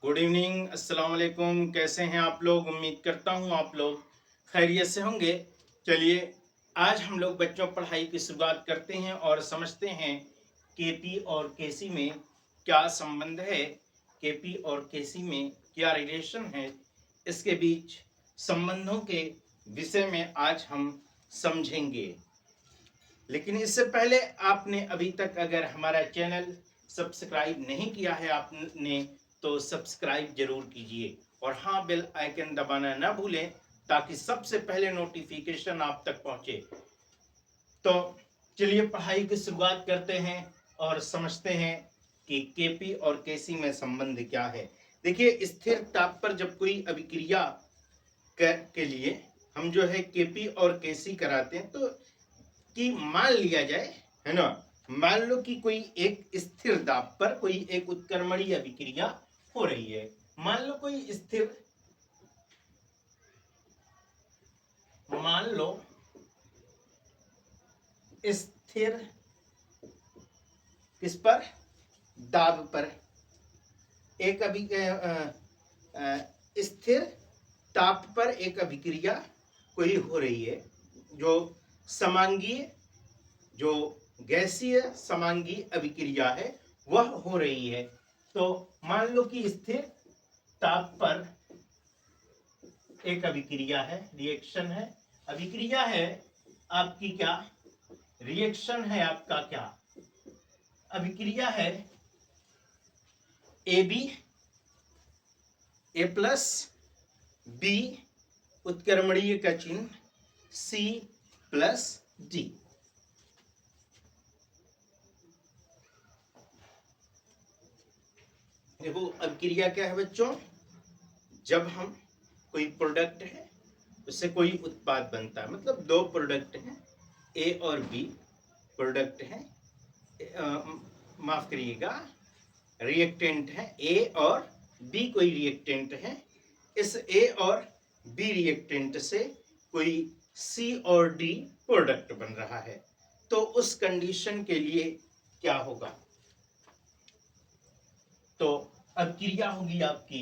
Good evening, अस्सलाम वालेकुम। कैसे हैं आप लोग? उम्मीद करता हूँ आप लोग खैरियत से होंगे। चलिए, आज हम लोग बच्चों पढ़ाई की शुरुआत करते हैं और समझते हैं केपी और केसी में क्या संबंध है, केपी और केसी में क्या रिलेशन है। इसके बीच संबंधों के विषय में आज हम समझेंगे। लेकिन इससे पहले आपने अभी तक अगर हमारा चैनल सब्सक्राइब नहीं किया है आपने, तो सब्सक्राइब जरूर कीजिए और हाँ, बेल आइकन दबाना ना भूलें ताकि सबसे पहले नोटिफिकेशन आप तक पहुंचे। तो चलिए पढ़ाई की शुरुआत करते हैं और समझते हैं कि केपी और केसी में संबंध क्या है। देखिए, स्थिर ताप पर जब कोई अभिक्रिया के लिए हम जो है केपी और केसी कराते हैं, तो कि मान लिया जाए, है ना, मान लो कि कोई एक स्थिर दाब पर कोई एक उत्क्रमणीय अभिक्रिया हो रही है। मान लो कोई स्थिर, मान लो स्थिर किस पर, दाब पर एक स्थिर ताप पर एक अभिक्रिया कोई हो रही है, जो समांगीय, जो गैसीय समांगी अभिक्रिया है वह हो रही है। तो मान लो कि स्थिर ताप पर एक अभिक्रिया है, रिएक्शन है, अभिक्रिया है आपकी, क्या रिएक्शन है आपका, क्या अभिक्रिया है, A B, A plus B उत्क्रमणीय का चिन्ह, सी प्लस डी। देखो, अभिक्रिया क्या है बच्चों? जब हम कोई प्रोडक्ट है उससे कोई उत्पाद बनता है, मतलब दो प्रोडक्ट हैं, ए और बी प्रोडक्ट है, माफ करिएगा, रिएक्टेंट है, ए और बी कोई रिएक्टेंट है। इस ए और बी रिएक्टेंट से कोई सी और डी प्रोडक्ट बन रहा है, तो उस कंडीशन के लिए क्या होगा? तो अभिक्रिया होगी आपकी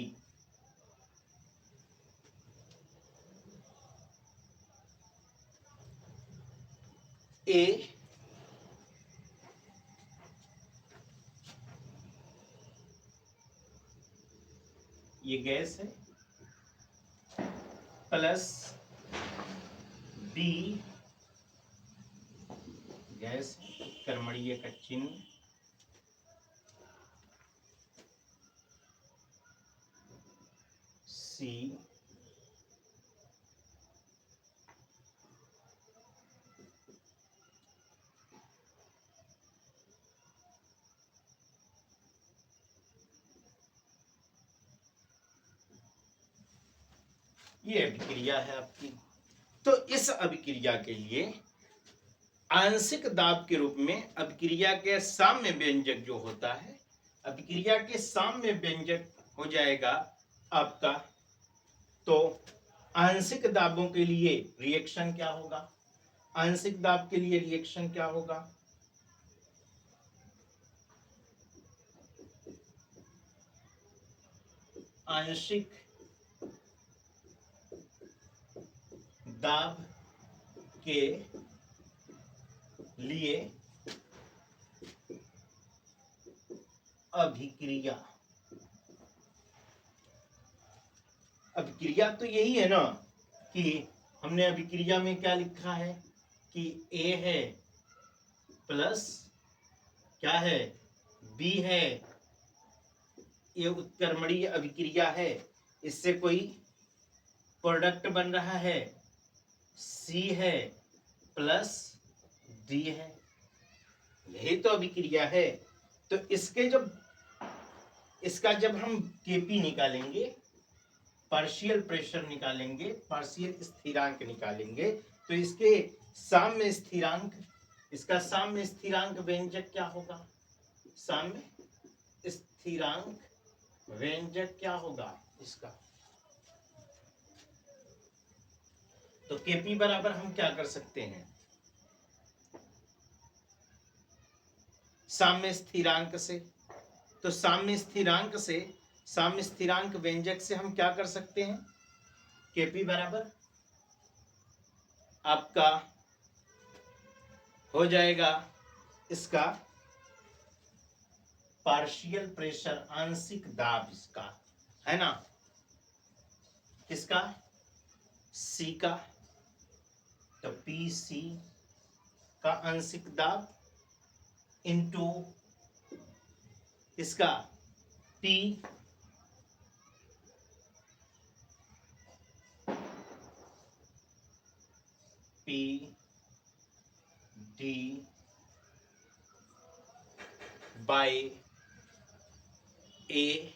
ए ये गैस है, प्लस बी गैस कर्मणीय का चिन्ह, सी ये अभिक्रिया है आपकी। तो इस अभिक्रिया के लिए आंशिक दाब के रूप में अभिक्रिया के साम्य व्यंजक जो होता है, अभिक्रिया के साम्य व्यंजक हो जाएगा आपका। तो आंशिक दाबों के लिए रिएक्शन क्या होगा? आंशिक दाब के लिए रिएक्शन क्या होगा? आंशिक दाब के लिए अभिक्रिया, अभिक्रिया तो यही है ना कि हमने अभिक्रिया में क्या लिखा है कि ए है प्लस क्या है, बी है, ये उत्क्रमणीय अभिक्रिया है, इससे कोई प्रोडक्ट बन रहा है, सी है प्लस डी है, यही तो अभिक्रिया है। तो इसका जब हम केपी निकालेंगे, पार्शियल प्रेशर निकालेंगे, पार्शियल स्थिरांक निकालेंगे, तो इसके साम्य स्थिरांक, इसका साम्य स्थिरांक व्यंजक क्या होगा? साम्य स्थिरांक व्यंजक क्या होगा इसका? तो केपी बराबर हम क्या कर सकते हैं? साम्य स्थिरांक से। तो साम्य स्थिरांक से साम्य स्थिरांक व्यंजक से हम क्या कर सकते हैं? Kp बराबर आपका हो जाएगा इसका पार्शियल प्रेशर, आंशिक दाब इसका, है ना, किसका? सी का। तो पी सी का आंशिक दाब इनटू इसका पी पी डी बाय ए,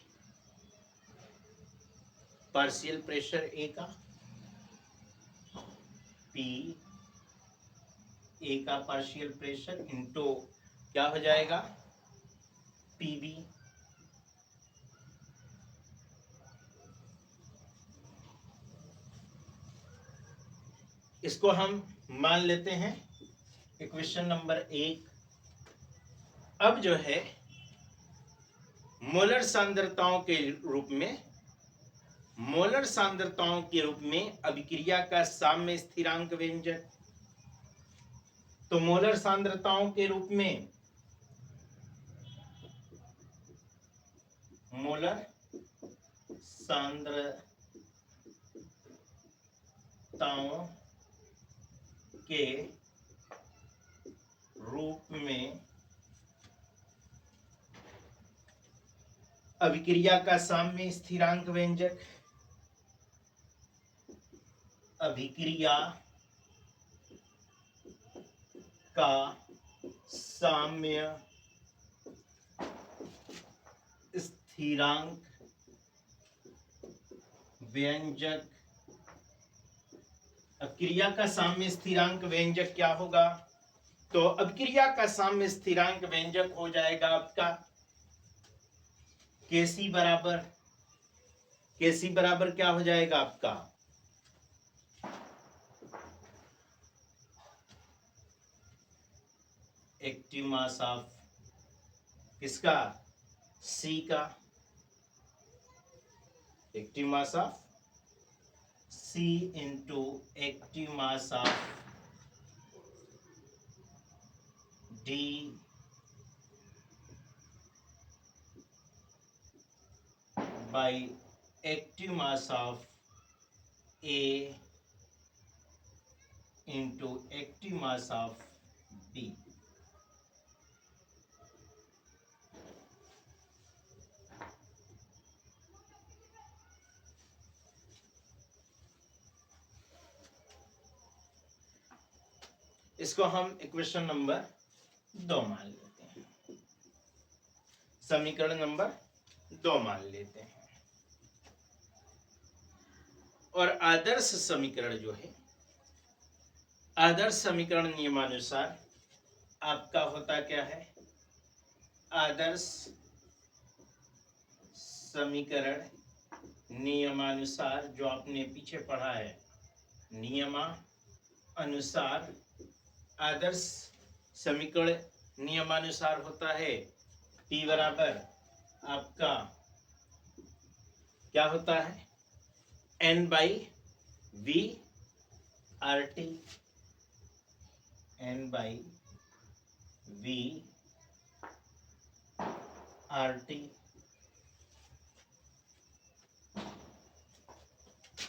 पार्शियल प्रेशर ए का, पी ए का पार्शियल प्रेशर इनटू क्या हो जाएगा? पीबी। इसको हम मान लेते हैं इक्वेशन नंबर 1। अब जो है मोलर सांद्रताओं के रूप में, मोलर सांद्रताओं के रूप में अभिक्रिया का साम्य स्थिरांक व्यंजक। तो मोलर सांद्रताओं के रूप में, मोलर सांद्रताओं के रूप में अभिक्रिया का साम्य स्थिरांक व्यंजक, अभिक्रिया का साम्य स्थिरांक व्यंजक। अभिक्रिया का साम्य स्थिरांक व्यंजक क्या होगा? तो अभिक्रिया का साम्य स्थिरांक व्यंजक हो जाएगा आपका केसी बराबर, केसी बराबर क्या हो जाएगा आपका? एक्टिव मास ऑफ किसका? सी का, active mass of C into active mass of D by active mass of A into active mass of B. इसको हम इक्वेशन नंबर 2 मान लेते हैं, समीकरण नंबर 2 मान लेते हैं। और आदर्श समीकरण जो है, आदर्श समीकरण नियमानुसार आपका होता क्या है? आदर्श समीकरण नियमानुसार, जो आपने पीछे पढ़ा है, नियमानुसार आदर्श समीकरण नियमानुसार होता है P बराबर आपका क्या होता है? N by V R T, N by V R T.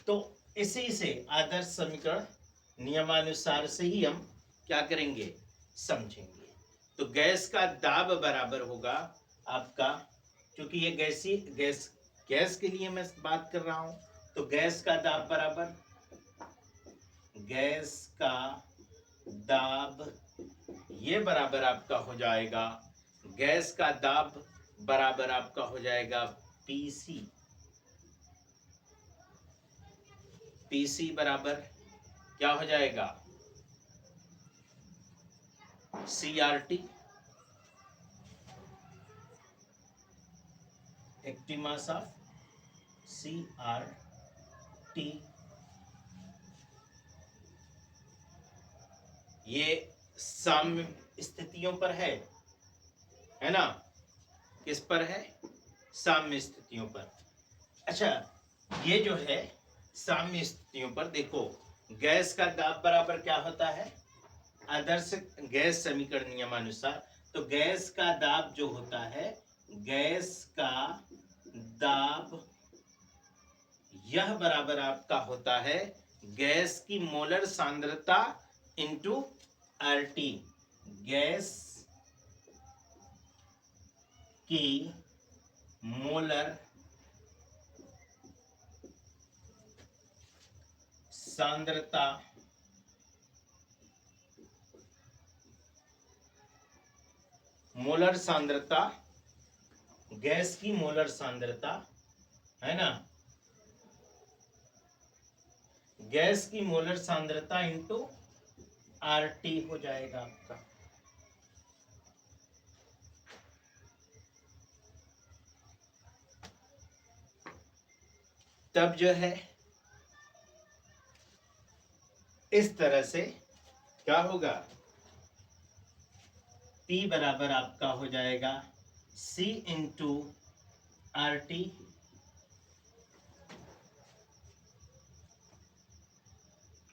तो इसी से आदर्श समीकरण नियमानुसार से ही हम क्या करेंगे? समझेंगे। तो गैस का दाब बराबर होगा आपका, क्योंकि ये गैस के लिए मैं बात कर रहा हूं, तो गैस का दाब बराबर, गैस का दाब ये बराबर आपका हो जाएगा, गैस का दाब बराबर आपका हो जाएगा पीसी। पीसी बराबर क्या हो जाएगा? CRT, active mass of CRT. ये साम्य स्थितियों पर है ना? किस पर है? साम्य स्थितियों पर। अच्छा, ये जो है साम्य स्थितियों पर देखो, गैस का दाब बराबर क्या होता है आदर्श गैस समीकरण नियमानुसार। तो गैस का दाब जो होता है, गैस का दाब यह बराबर आपका होता है गैस की मोलर सांद्रता इंटू आरटी। गैस की मोलर सांद्रता गैस की मोलर सांद्रता है ना, गैस की मोलर सांद्रता इंटू आरटी हो जाएगा आपका। तब जो है इस तरह से क्या होगा, P बराबर आपका हो जाएगा C इंटू आर टी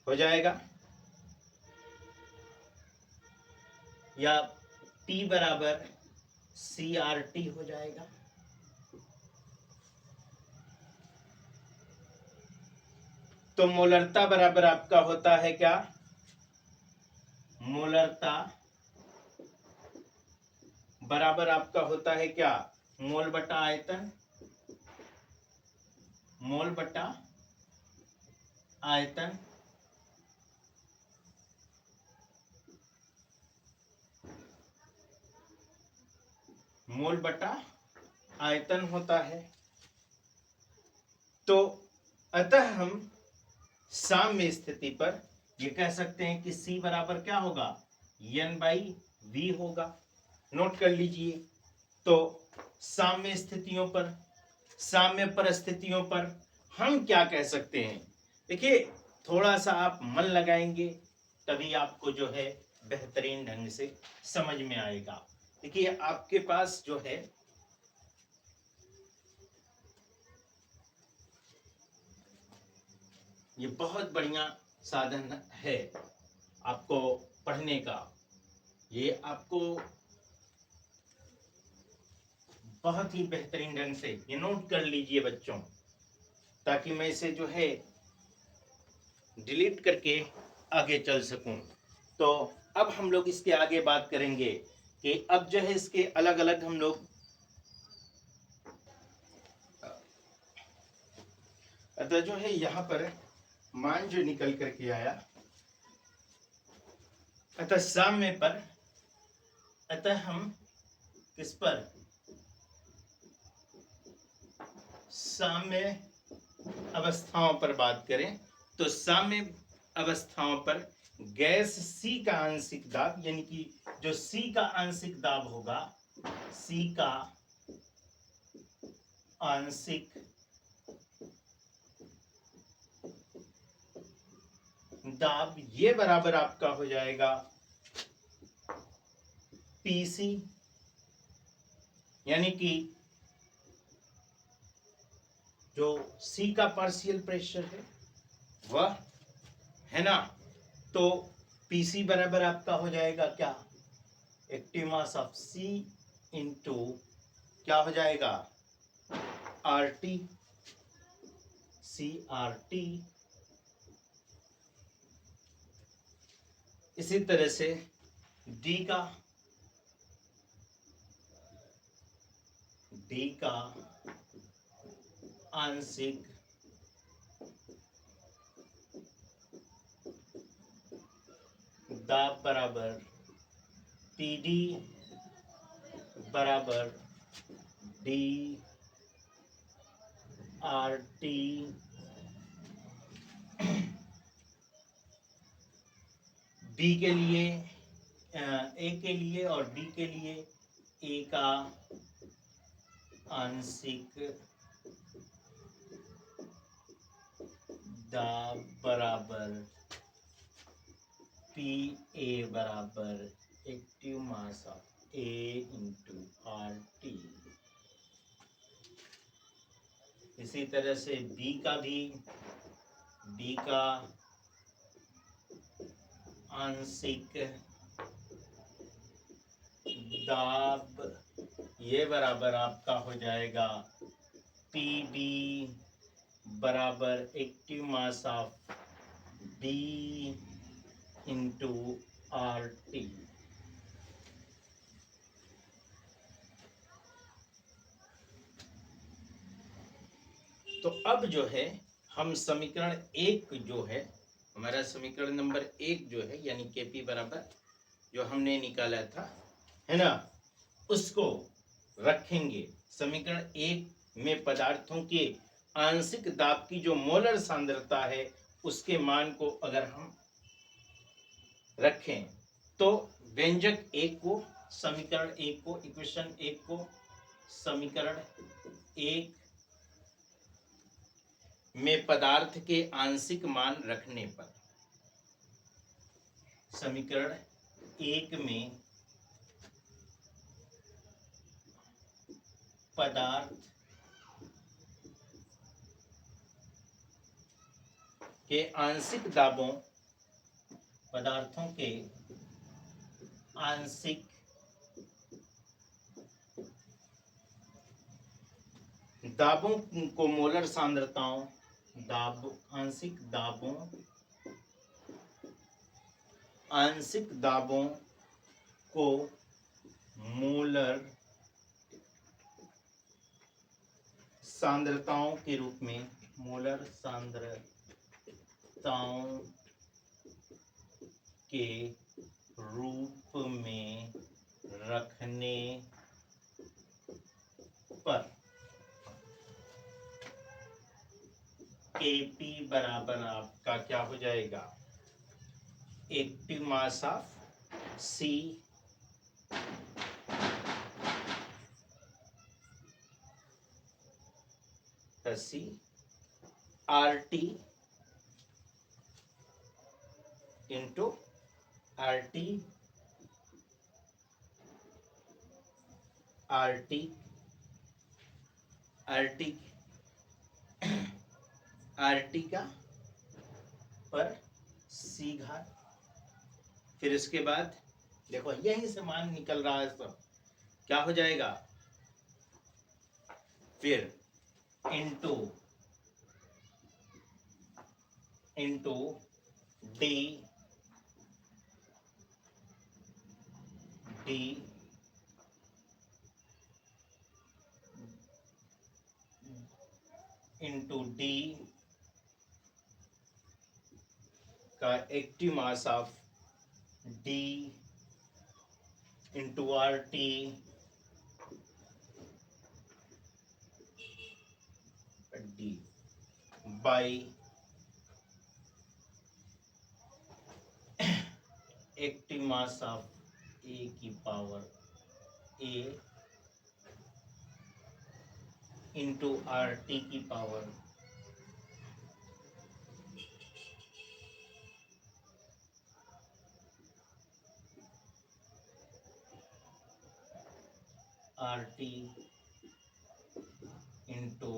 हो जाएगा, या P बराबर सी आर टी हो जाएगा। तो मोलरता बराबर आपका होता है क्या, मोलरता बराबर आपका होता है क्या, मोल बटा आयतन, मोल बटा आयतन। मोल बटा आयतन होता है। तो अतः हम साम्य स्थिति पर ये कह सकते हैं कि C बराबर क्या होगा, N बाई वी होगा। नोट कर लीजिए। तो साम्य स्थितियों पर, साम्य परिस्थितियों पर हम क्या कह सकते हैं, देखिए थोड़ा सा आप मन लगाएंगे तभी आपको जो है बेहतरीन ढंग से समझ में आएगा। देखिए आपके पास जो है ये बहुत बढ़िया साधन है आपको पढ़ने का, ये आपको बहुत ही बेहतरीन ढंग से ये नोट कर लीजिए बच्चों, ताकि मैं इसे जो है डिलीट करके आगे चल सकूं। तो अब हम लोग इसके आगे बात करेंगे कि अब जो है इसके अलग अलग हम लोग, अतः जो है यहाँ पर मान जो निकल करके आया, अतः साम्य पर, अतः हम किस पर, साम्य अवस्थाओं पर बात करें तो साम्य अवस्थाओं पर गैस C का आंशिक दाब, यानी कि जो C का आंशिक दाब होगा, C का आंशिक दाब ये बराबर आपका हो जाएगा PC, यानी कि जो C का पार्शियल प्रेशर है वह है ना, तो PC बराबर आपका हो जाएगा क्या, active mass of C into क्या हो जाएगा RT, CRT। इसी तरह से D का आंशिक दाब बराबर PD बराबर DRT। B के लिए A के लिए और D के लिए A का आंशिक दाब बराबर PA बराबर active mass of A into RT। इसी तरह से बी का आंशिक दाब ये बराबर आपका हो जाएगा PB बराबर active mass of D into RT। तो अब जो है हम समीकरण एक जो है हमारा समीकरण नंबर 1 जो है यानी KP बराबर जो हमने निकाला था है ना, उसको रखेंगे। समीकरण 1 में पदार्थों के आंशिक दाब की जो मोलर सांद्रता है उसके मान को अगर हम रखें तो व्यंजक 1 को समीकरण 1 को इक्वेशन 1 को समीकरण 1 में पदार्थ के आंशिक मान रखने पर समीकरण 1 में पदार्थ के आंशिक दाबों पदार्थों के आंशिक दाबों को मोलर सांद्रताओं आंशिक दाबों को मोलर सांद्रताओं के रूप में रखने पर Kp बराबर आपका क्या हो जाएगा active mass of C RT into RT का पर C घात। फिर इसके बाद देखो यहीं से मान निकल रहा है, सब क्या हो जाएगा फिर इंटू D इंटू D का active mass of D into RT D by active mass of A की पावर A इंटू RT की power RT into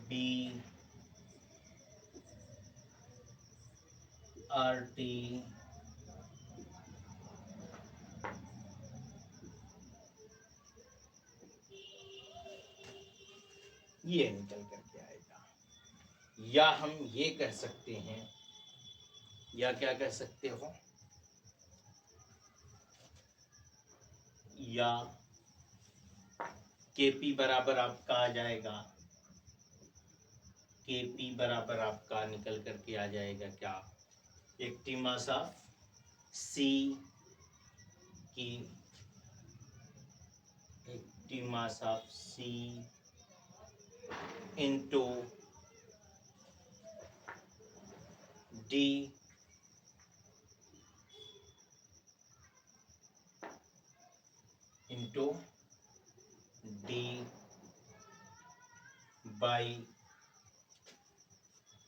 B RT ये निकल करके आएगा। या हम ये कह सकते हैं, या क्या कह सकते हो, या Kp बराबर आपका आ जाएगा, Kp बराबर आपका निकल करके आ जाएगा क्या एक्टिव मास ऑफ C की active mass of C into D into D by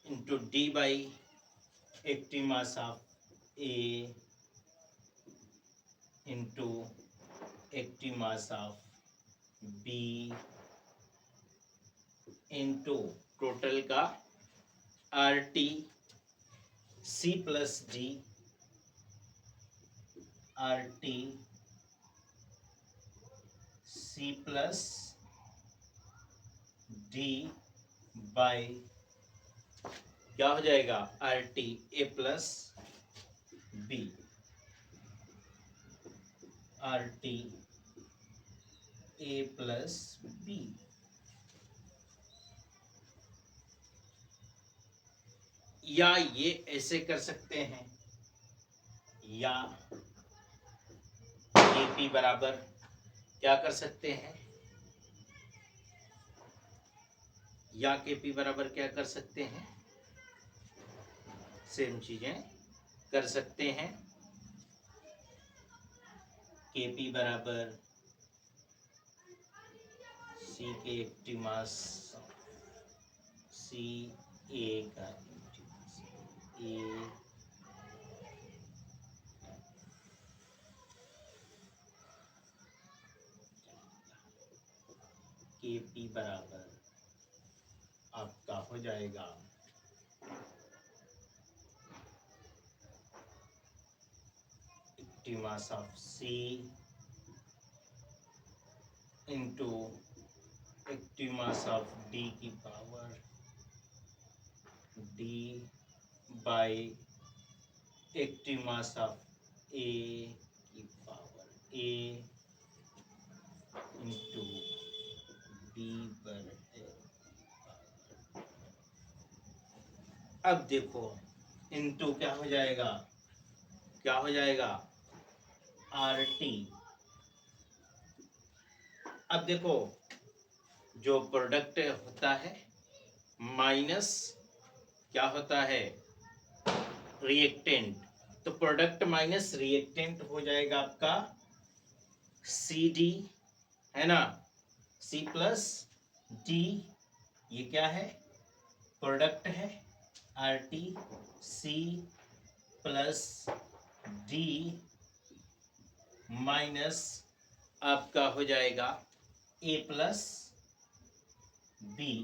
into D by active mass of A into active mass of B into total का R T C plus D R T C plus D by क्या हो जाएगा R T A plus B R T A plus B. या ये ऐसे कर सकते हैं, या Kp बराबर क्या कर सकते हैं, या Kp बराबर क्या कर सकते हैं, सेम चीजें कर सकते हैं। Kp बराबर C के एक्टिव मास C A का ए Kp बराबर आपका हो जाएगा active mass of C into active mass of D की power D by active mass of A की पावर A इंटू B पर है। अब देखो इंटू क्या हो जाएगा, क्या हो जाएगा आर टी। अब देखो जो प्रोडक्ट होता है माइनस क्या होता है रिएक्टेंट, तो प्रोडक्ट माइनस रिएक्टेंट हो जाएगा आपका सी डी, है ना, सी प्लस डी, ये क्या है प्रोडक्ट है R T C plus D minus आपका हो जाएगा ए प्लस बी।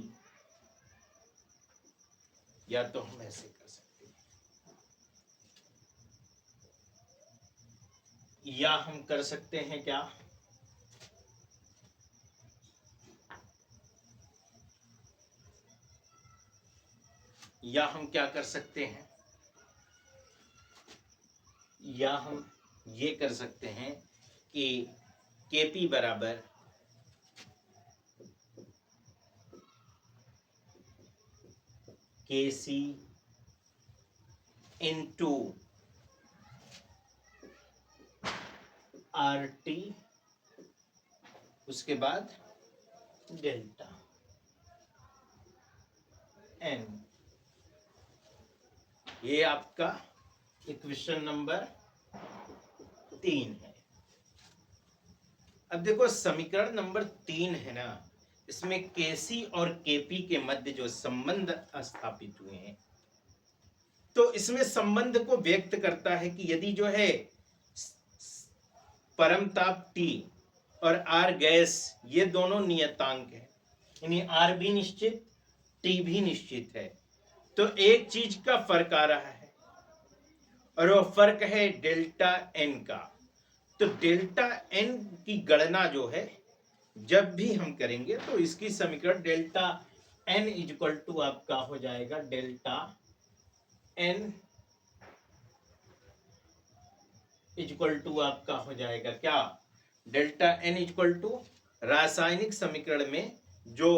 या तो हम ऐसे कर सकते हैं, या हम कर सकते हैं क्या, या हम क्या कर सकते हैं, या हम ये कर सकते हैं कि Kp बराबर Kc इंटू आर टी उसके बाद डेल्टा एन। ये आपका इक्वेशन नंबर 3 है। अब देखो समीकरण नंबर 3 है ना, इसमें Kc और Kp के मध्य जो संबंध स्थापित हुए हैं, तो इसमें संबंध को व्यक्त करता है कि यदि जो है परम ताप T और R गैस ये दोनों नियतांक है, यानी R भी निश्चित T भी निश्चित है, तो एक चीज का फर्क आ रहा है और वो फर्क है डेल्टा एन का। तो डेल्टा एन की गणना जो है जब भी हम करेंगे तो इसकी समीकरण डेल्टा एन इक्वल टू आपका हो जाएगा डेल्टा एन इक्वल टू आपका हो जाएगा क्या, डेल्टा एन इक्वल टू रासायनिक समीकरण में जो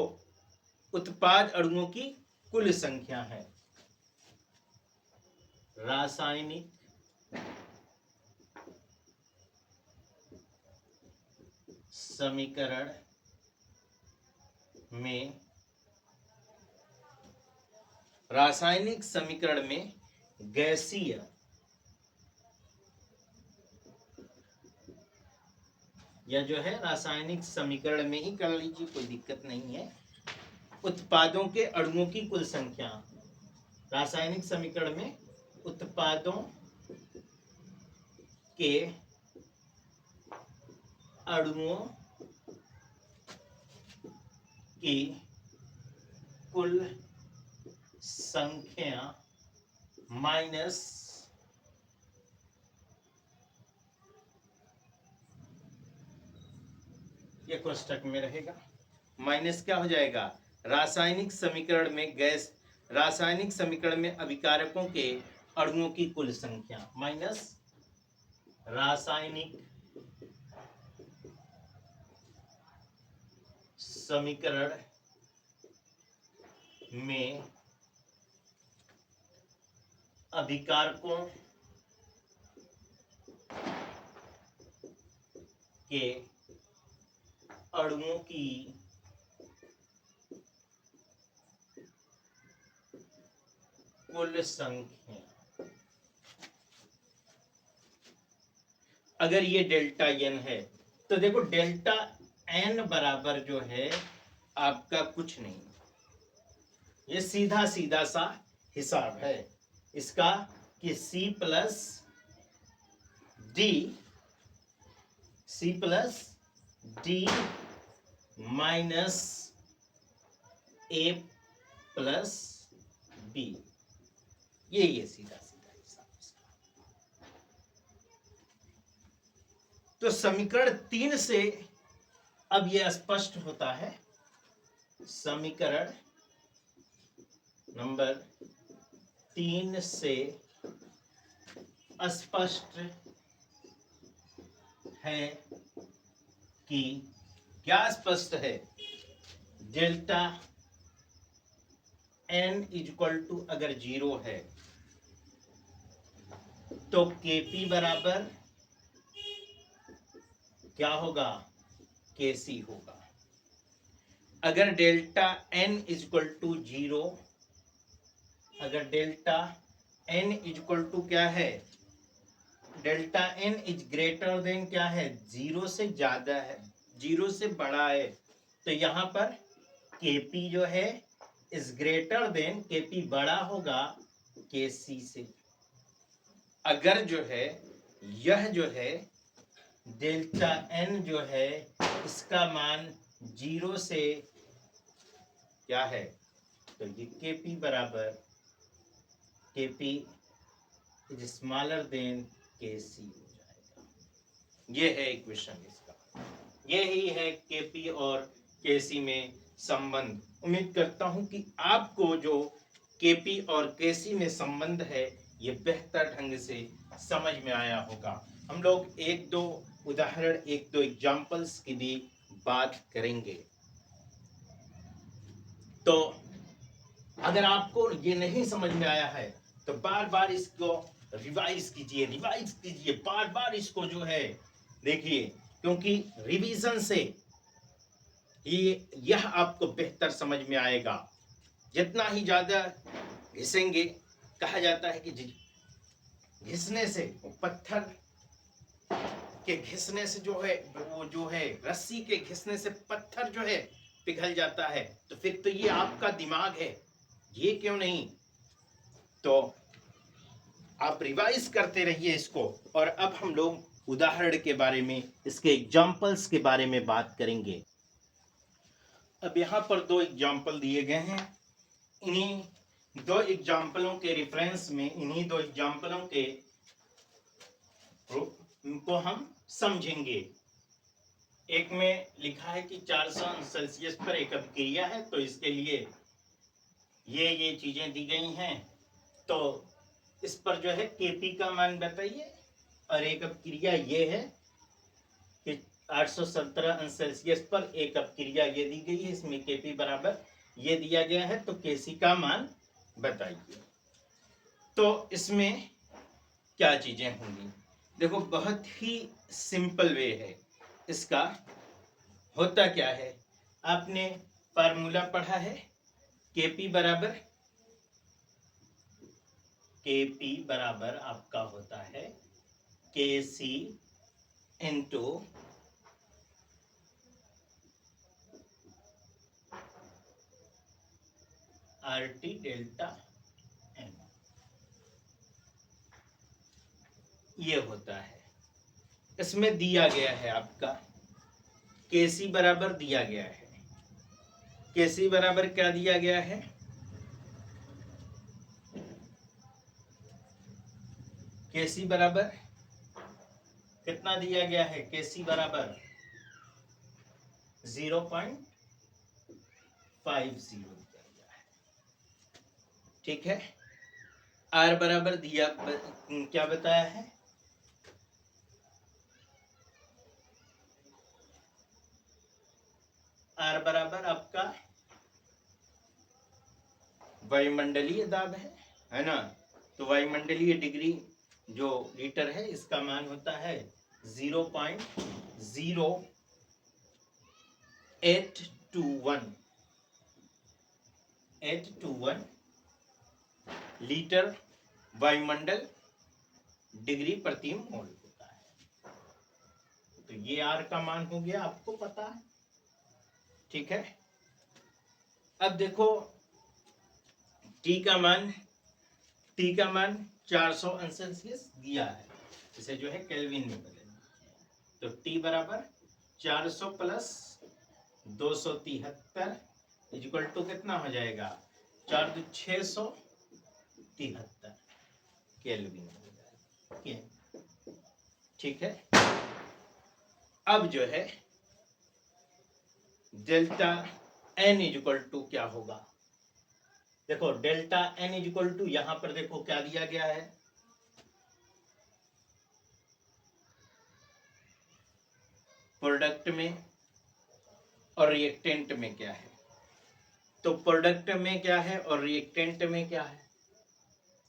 उत्पाद अणुओं की कुल संख्या है, रासायनिक समीकरण में, रासायनिक समीकरण में गैसीय या जो है रासायनिक समीकरण में ही कर लीजिए, कोई दिक्कत नहीं है, उत्पादों के अणुओं की कुल संख्या, रासायनिक समीकरण में उत्पादों के अणुओं की कुल संख्या माइनस ये कोष्टक में रहेगा, माइनस क्या हो जाएगा, रासायनिक समीकरण में अभिकारकों के अणुओं की कुल संख्या माइनस रासायनिक समीकरण में अभिकारकों के अणुओं की कुल संख्या। अगर ये डेल्टा एन है तो देखो डेल्टा एन बराबर जो है आपका कुछ नहीं, ये सीधा सीधा सा हिसाब है इसका कि सी प्लस डी माइनस ए प्लस बी, ये सीधा सीधा हिसाब। तो समीकरण 3 से अब यह स्पष्ट होता है, समीकरण नंबर 3 से स्पष्ट है कि क्या स्पष्ट है, डेल्टा n इक्वल टू अगर 0 है तो Kp बराबर क्या होगा, Kc होगा। अगर डेल्टा n इक्वल टू 0, अगर डेल्टा n इक्वल टू क्या है, delta n is greater than क्या है, 0 से ज्यादा है, 0 से बड़ा है, तो यहां पर Kp जो है इज ग्रेटर देन, Kp बड़ा होगा Kc से। अगर जो है यह जो है डेल्टा n जो है इसका मान 0 से क्या है, तो ये Kp बराबर Kp is smaller than Kc हो जाएगा। ये है इक्वेशन इसका, यही है Kp और Kc में संबंध। उम्मीद करता हूं कि आपको जो Kp और Kc में संबंध है ये बेहतर ढंग से समझ में आया होगा। हम लोग एक दो उदाहरण, एक दो एग्जाम्पल्स की भी बात करेंगे। तो अगर आपको ये नहीं समझ में आया है तो बार बार इसको रिवाइज कीजिए, बार बार इसको जो है देखिए, क्योंकि रिवीजन से यह आपको बेहतर समझ में आएगा। जितना ही ज्यादा घिसेंगे, कहा जाता है कि घिसने से, पत्थर के घिसने से जो है, वो जो है रस्सी के घिसने से पत्थर जो है पिघल जाता है, तो फिर तो ये आपका दिमाग है, ये क्यों नहीं। तो आप रिवाइज करते रहिए इसको। और अब हम लोग उदाहरण के बारे में, इसके एग्जाम्पल्स के बारे में बात करेंगे। अब यहाँ पर दो एग्जाम्पल दिए गए हैं, इन्हीं दो एग्जाम्पलों के रेफरेंस में, इन्हीं दो एग्जाम्पलों के को हम समझेंगे। एक में लिखा है कि 400 अंश सेल्सियस पर एक अभिक्रिया है, तो इसके लिए ये चीजें दी गई हैं, तो इस पर जो है Kp का मान बताइए। और एक अभिक्रिया ये है कि 817 अंश सेल्सियस पर एक अभिक्रिया ये दी गई है, इसमें Kp बराबर ये दिया गया है, तो Kc का मान बताइए। तो इसमें क्या चीजें होंगी, देखो बहुत ही सिंपल वे है इसका। होता क्या है, आपने फार्मूला पढ़ा है, Kp बराबर आपका होता है Kc into RT delta n, ये होता है। इसमें दिया गया है आपका Kc बराबर दिया गया है केसी बराबर क्या दिया गया है? केसी बराबर कितना दिया गया है? केसी बराबर 0.50 दिया गया है। ठीक है। आर बराबर दिया क्या बताया है? आर बराबर आपका वायुमंडलीय दाब है ना। तो वायुमंडलीय डिग्री जो लीटर है इसका मान होता है 0.821 लीटर वायुमंडल डिग्री प्रति मोल होता है। तो ये आर का मान हो गया, आपको पता है। ठीक है। अब देखो टी का मान 400 अंश सेल्सियस दिया है, इसे जो है केल्विन में बदलना है। तो टी बराबर 400 प्लस 273 इक्वल टू कितना हो जाएगा? 673 केल्विन हो जाएगा। ठीक है। अब जो है डेल्टा एन इक्वल टू क्या होगा? देखो डेल्टा एन इक्वल टू यहां पर देखो क्या दिया गया है? प्रोडक्ट में और रिएक्टेंट में क्या है? तो प्रोडक्ट में क्या है और रिएक्टेंट में क्या है?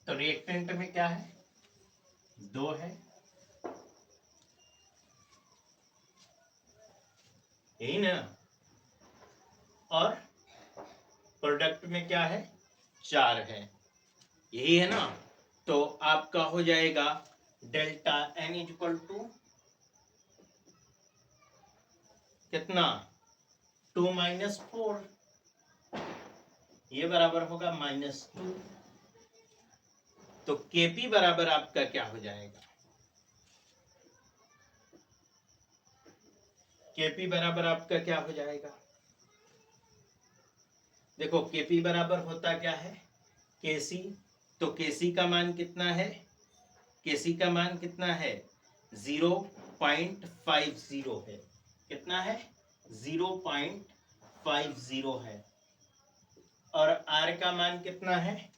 तो रिएक्टेंट में क्या है? 2 है, यही ना। और प्रोडक्ट में क्या है? 4 है, यही है ना। तो आपका हो जाएगा डेल्टा एन इक्वल टू कितना? 2 माइनस 4, ये बराबर होगा -2। तो केपी बराबर आपका क्या हो जाएगा? केपी बराबर आपका क्या हो जाएगा? देखो केपी बराबर होता क्या है? केसी। तो केसी का मान कितना है? केसी का मान कितना है? 0.50 है। कितना है? 0.50 है। और आर का मान कितना है?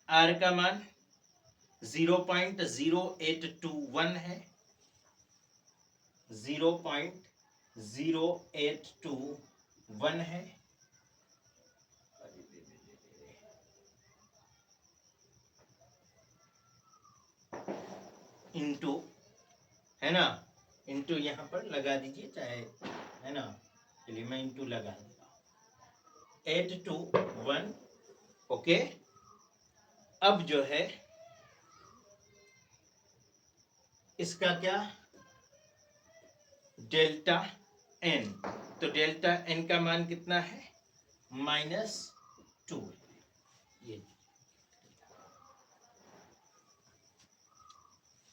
आर का मान 0.0821 है। 0.0821 है। इंटू, है ना, इंटू यहां पर लगा दीजिए चाहे, है ना। चलिए मैं इंटू लगा दूंगा 821। ओके। अब जो है इसका क्या? Delta N. तो डेल्टा एन का मान कितना है? -2। ये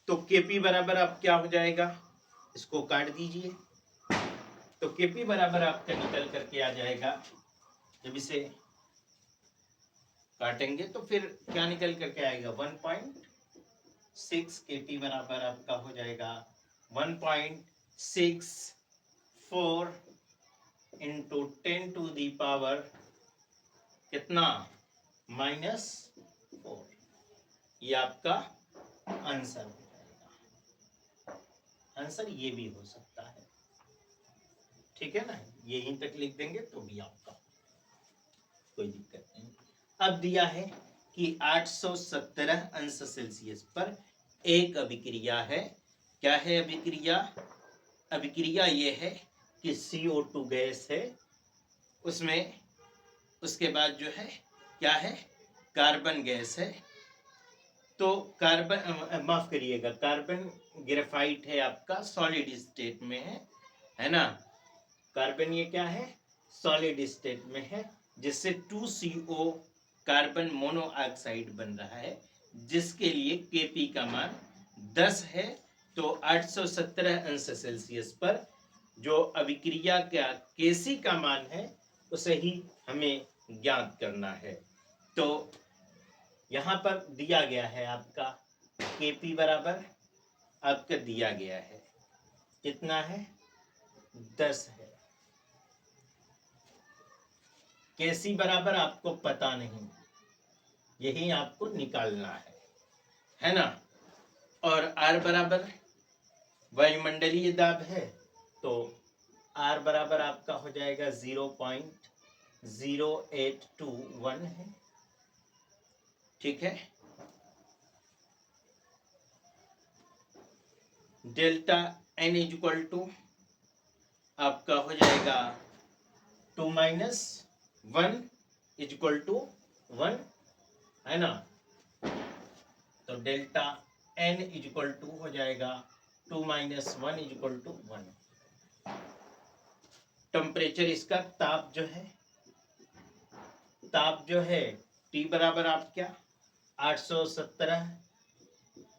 तो केपी बराबर आप क्या हो जाएगा? इसको काट दीजिए। तो केपी बराबर आपका निकल करके आ जाएगा, जब इसे काटेंगे तो फिर क्या निकल करके आएगा? 1.6 केपी बराबर आपका हो जाएगा 1.64 इंटू 10 टू दी पावर कितना? -4। ये आपका आंसर हो जाएगा। आंसर ये भी हो सकता है, ठीक है ना। यहीं तक लिख देंगे तो भी आपका कोई दिक्कत नहीं। अब दिया है कि 817 अंश सेल्सियस पर एक अभिक्रिया है। क्या है अभिक्रिया? अभिक्रिया ये है कि CO2 गैस है, उसमें उसके बाद जो है क्या है? कार्बन गैस है। तो कार्बन, माफ करिएगा, कार्बन ग्रेफाइट है आपका, सॉलिड स्टेट में है ना। कार्बन ये क्या है? सॉलिड स्टेट में है, जिससे 2CO कार्बन मोनोऑक्साइड बन रहा है, जिसके लिए Kp का मान 10 है। तो 817 अंश सेल्सियस पर जो अभिक्रिया का Kc का मान है उसे ही हमें ज्ञात करना है। तो यहाँ पर दिया गया है आपका Kp बराबर आपका दिया गया है कितना है 10 है। Kc बराबर आपको पता नहीं, यही आपको निकालना है ना। और R बराबर वायुमंडलीय दाब है, तो R बराबर आपका हो जाएगा 0.0821 है। ठीक है। डेल्टा N इक्वल टू आपका हो जाएगा 2 - 1 इक्वल टू 1 है ना। तो डेल्टा N इक्वल टू हो जाएगा 2 - 1 इक्वल टू 1। टेम्परेचर इसका ताप जो है T बराबर आप क्या 817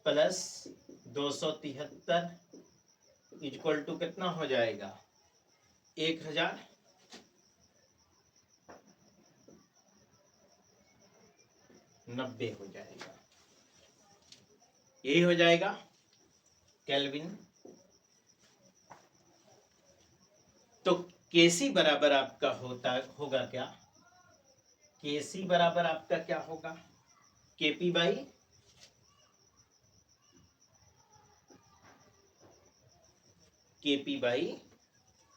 प्लस 273 इक्वल टू कितना हो जाएगा 1090 हो जाएगा। यही हो जाएगा केल्विन। तो Kc बराबर आपका होगा क्या, Kc बराबर आपका क्या होगा Kp by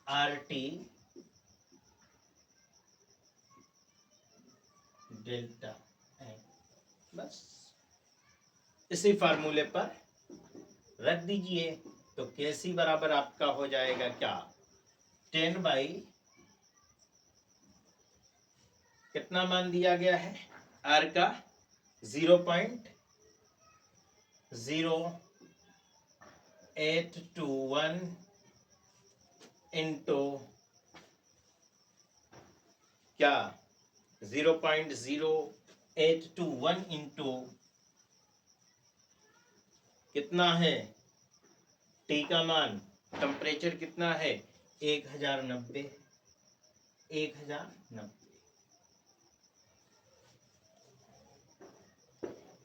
RT delta N। बस इसी फार्मूले पर रख दीजिए। तो Kc बराबर आपका हो जाएगा क्या 10 बाई कितना मान दिया गया है R का 0.0821 इंटू क्या 0.0821 इंटू कितना है T का मान, टेम्परेचर कितना है 1090।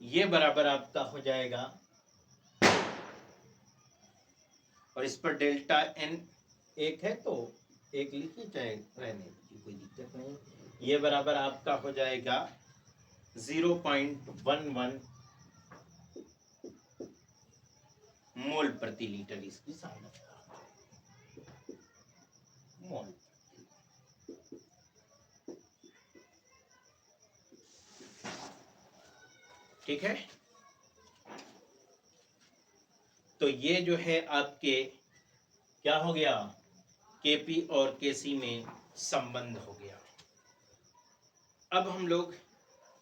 ये बराबर आपका हो जाएगा, और इस पर डेल्टा N एक है तो एक लिखिए, चाहे रहने दीजिए, कोई दिक्कत नहीं। ये बराबर आपका हो जाएगा 0.11 मोल प्रति लीटर इसकी सांद्रता मोल। ठीक है। तो ये जो है आपके क्या हो गया Kp और Kc में संबंध हो गया। अब हम लोग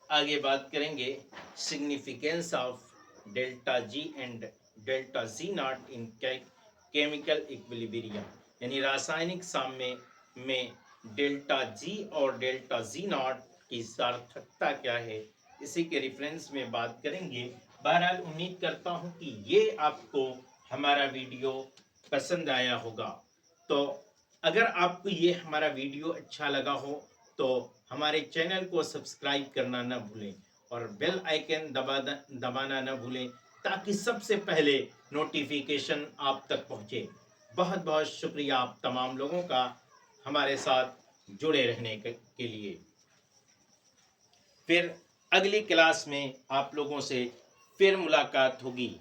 आगे बात करेंगे significance of delta G and delta Z not in chemical equilibrium, यानी रासायनिक साम्य में डेल्टा G और डेल्टा Z नॉट की सार्थकता क्या है, इसी के रेफरेंस में बात करेंगे। बहरहाल उम्मीद करता हूं कि ये आपको हमारा वीडियो पसंद आया होगा। तो अगर आपको ये हमारा वीडियो अच्छा लगा हो तो हमारे चैनल को सब्सक्राइब करना न भूलें और बेल आइकन दबाना न भूलें, ताकि सबसे पहले नोटिफिकेशन आप तक पहुंचे। बहुत बहुत शुक्रिया आप तमाम लोगों का हमारे साथ जुड़े रहने के लिए। फिर अगली क्लास में आप लोगों से फिर मुलाकात होगी।